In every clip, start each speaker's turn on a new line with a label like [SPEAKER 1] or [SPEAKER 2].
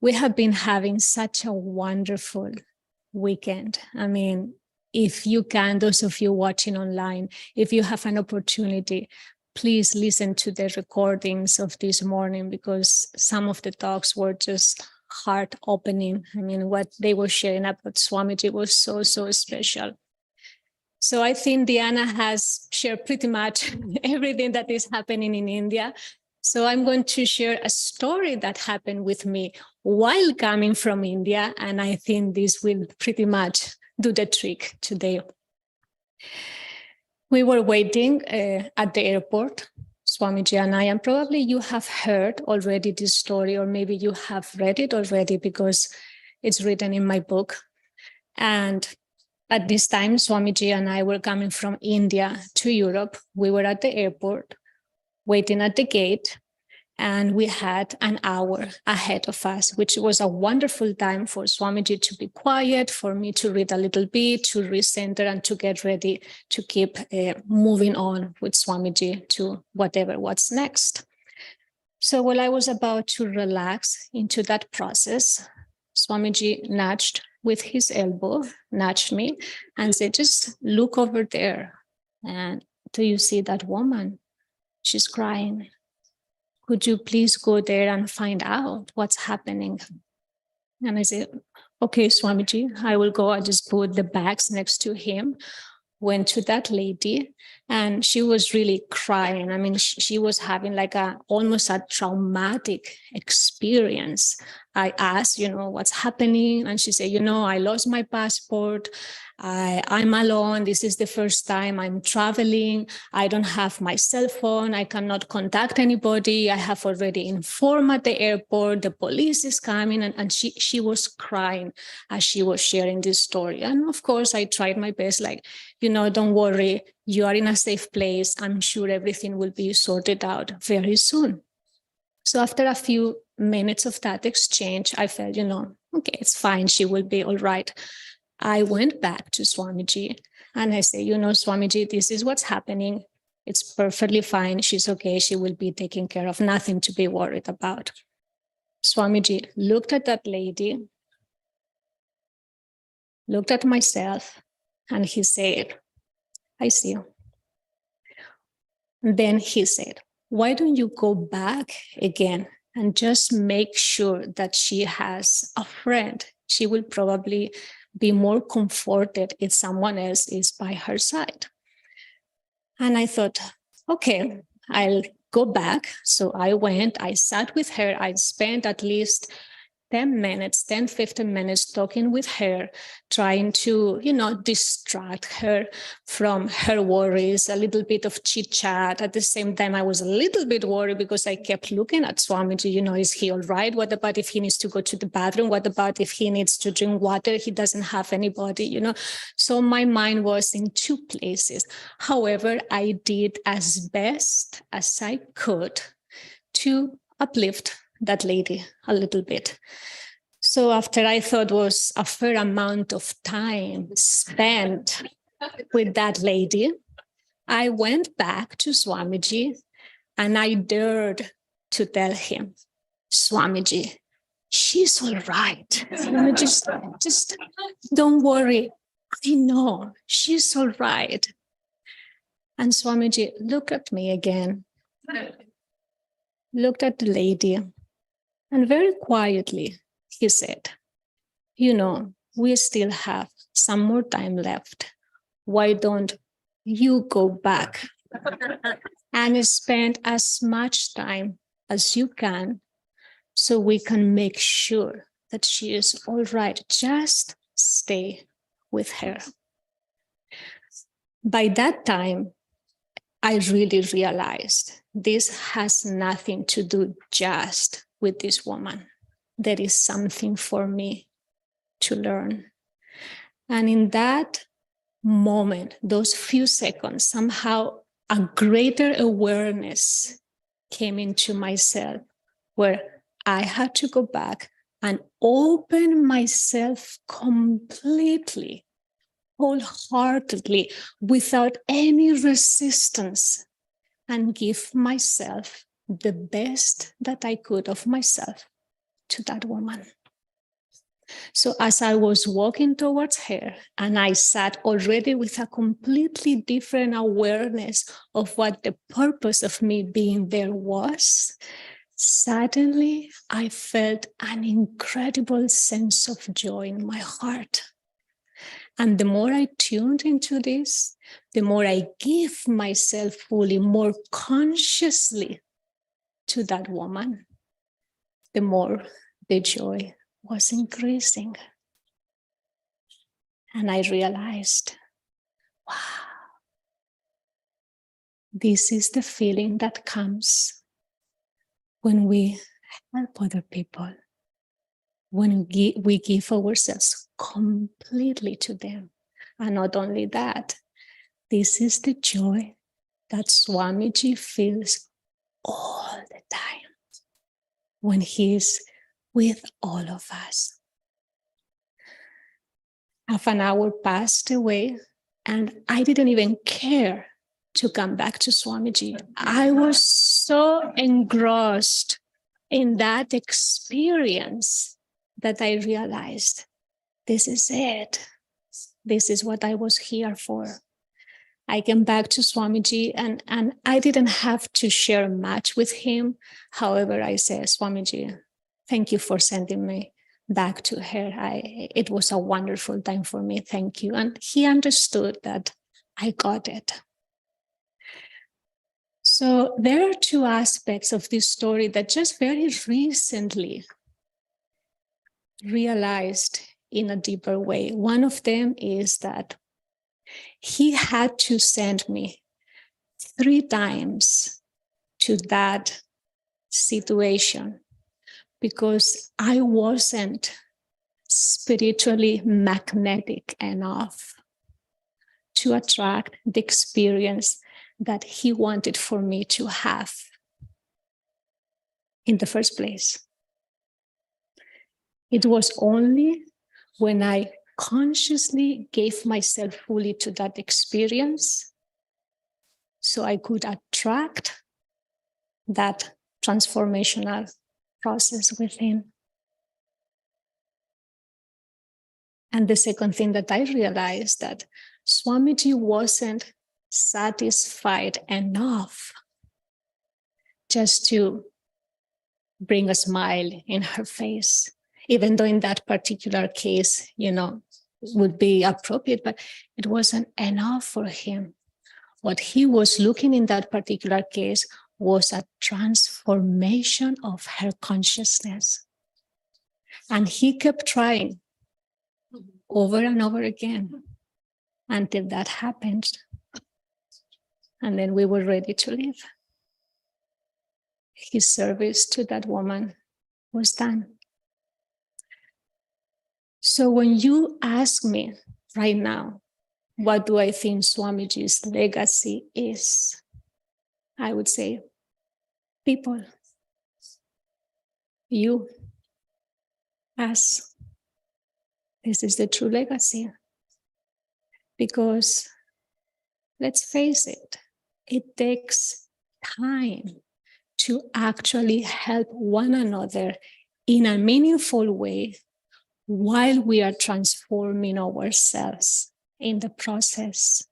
[SPEAKER 1] We have been having such a wonderful weekend. I mean, if you can, those of you watching online, if you have an opportunity, please listen to the recordings of this morning, because some of the talks were just heart opening. I mean, what they were sharing about Swamiji was so, so special. So I think Diana has shared pretty much everything that is happening in India. So I'm going to share a story that happened with me while coming from India. And I think this will pretty much do the trick today. We were waiting at the airport, Swamiji and I, and probably you have heard already this story, or maybe you have read it already because it's written in my book. And at this time, Swamiji and I were coming from India to Europe. We were at the airport, waiting at the gate, and we had an hour ahead of us, which was a wonderful time for Swamiji to be quiet, for me to read a little bit, to recenter, and to get ready to keep moving on with Swamiji to what's next. So while I was about to relax into that process, Swamiji nudged with his elbow, nudged me and said, just look over there. And do you see that woman? She's crying. Could you please go there and find out what's happening? And I said, okay, Swamiji, I will go. I just put the bags next to him, went to that lady, and she was really crying. I mean, she was having like almost a traumatic experience. I asked, what's happening? And she said, I lost my passport. I'm alone. This is the first time I'm traveling. I don't have my cell phone. I cannot contact anybody. I have already informed at the airport. The police is coming. And she was crying as she was sharing this story. And of course, I tried my best, don't worry. You are in a safe place. I'm sure everything will be sorted out very soon. So after a few minutes of that exchange, I felt, okay, it's fine. She will be all right. I went back to Swamiji and I said, Swamiji, this is what's happening. It's perfectly fine. She's okay. She will be taken care of. Nothing to be worried about. Swamiji looked at that lady, looked at myself, and he said, I see you. Then he said, why don't you go back again and just make sure that she has a friend? She will probably be more comforted if someone else is by her side. And I thought, okay, I'll go back. So I went, I sat with her. I spent at least 15 minutes talking with her, trying to, distract her from her worries, a little bit of chit chat. At the same time, I was a little bit worried because I kept looking at Swamiji, is he all right? What about if he needs to go to the bathroom? What about if he needs to drink water? He doesn't have anybody, So my mind was in two places. However, I did as best as I could to uplift that lady a little bit. So after I thought was a fair amount of time spent with that lady, I went back to Swamiji and I dared to tell him, Swamiji, she's all right. Just don't worry. I know she's all right. And Swamiji looked at me again, looked at the lady, and very quietly, he said, we still have some more time left. Why don't you go back and spend as much time as you can so we can make sure that she is all right? Just stay with her. By that time, I really realized this has nothing to do just with this woman. There is something for me to learn. And in that moment, those few seconds, somehow a greater awareness came into myself where I had to go back and open myself completely, wholeheartedly, without any resistance, and give myself the best that I could of myself. to that woman. So as I was walking towards her, and I sat already with a completely different awareness of what the purpose of me being there was, suddenly I felt an incredible sense of joy in my heart. And the more I tuned into this, the more I give myself fully, more consciously to that woman, the more the joy was increasing. And I realized, wow, this is the feeling that comes when we help other people, when we give ourselves completely to them. And not only that, this is the joy that Swamiji feels all the time when he's with all of us. Half an hour passed away, and I didn't even care to come back to Swamiji. I was so engrossed in that experience that I realized, this is it. This is what I was here for. I came back to Swamiji, and I didn't have to share much with him. However, I said, Swamiji, thank you for sending me back to her. It was a wonderful time for me. Thank you. And he understood that I got it. So there are two aspects of this story that just very recently realized in a deeper way. One of them is that he had to send me 3 times to that situation because I wasn't spiritually magnetic enough to attract the experience that he wanted for me to have in the first place. It was only when I consciously gave myself fully to that experience so I could attract that transformational process within. And the second thing that I realized, that Swamiji wasn't satisfied enough just to bring a smile in her face, even though in that particular case, would be appropriate, but it wasn't enough for him. What he was looking in that particular case was a transformation of her consciousness. And he kept trying over and over again until that happened. And then we were ready to leave. His service to that woman was done. So when you ask me right now, what do I think Swamiji's legacy is? I would say, people, you, us. This is the true legacy. Because let's face it, it takes time to actually help one another in a meaningful way while we are transforming ourselves in the process.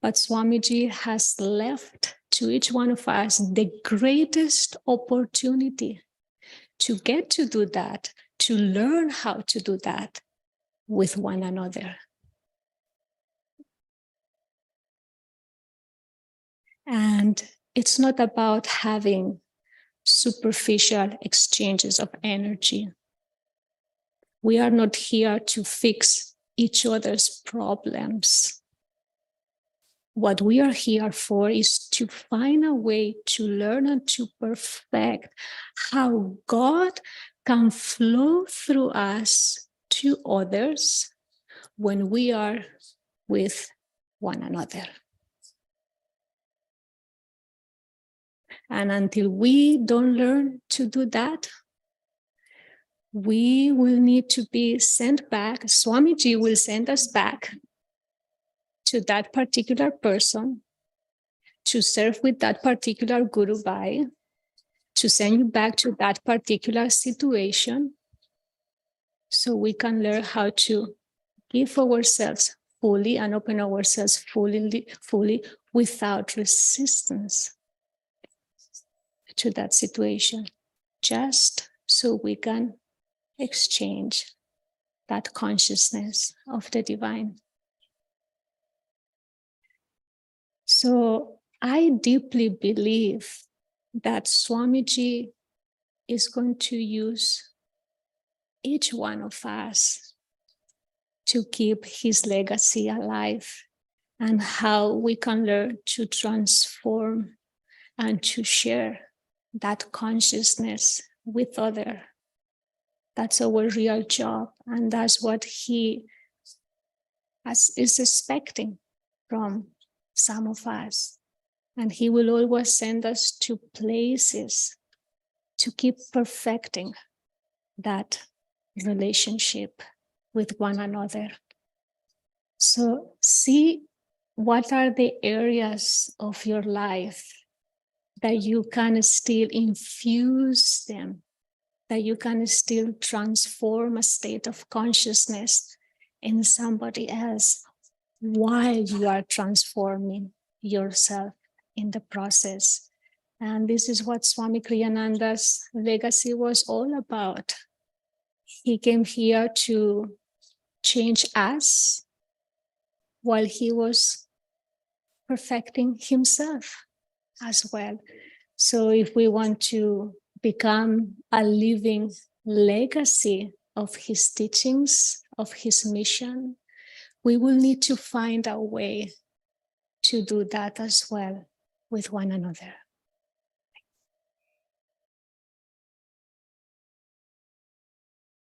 [SPEAKER 1] But Swamiji has left to each one of us the greatest opportunity to get to do that, to learn how to do that with one another. And it's not about having superficial exchanges of energy. We are not here to fix each other's problems. What we are here for is to find a way to learn and to perfect how God can flow through us to others when we are with one another. And until we don't learn to do that, we will need to be sent back. Swamiji will send us back to that particular person to serve with that particular Guru Bhai to send you back to that particular situation so we can learn how to give ourselves fully and open ourselves fully without resistance to that situation, just so we can exchange that consciousness of the divine. So I deeply believe that Swamiji is going to use each one of us to keep his legacy alive, and how we can learn to transform and to share that consciousness with others. That's our real job, and that's what he is expecting from some of us. And he will always send us to places to keep perfecting that relationship with one another. So see what are the areas of your life that you can still infuse them, that you can still transform a state of consciousness in somebody else while you are transforming yourself in the process. And this is what Swami Kriyananda's legacy was all about. He came here to change us while he was perfecting himself as well. So if we want to become a living legacy of his teachings, of his mission, we will need to find a way to do that as well with one another.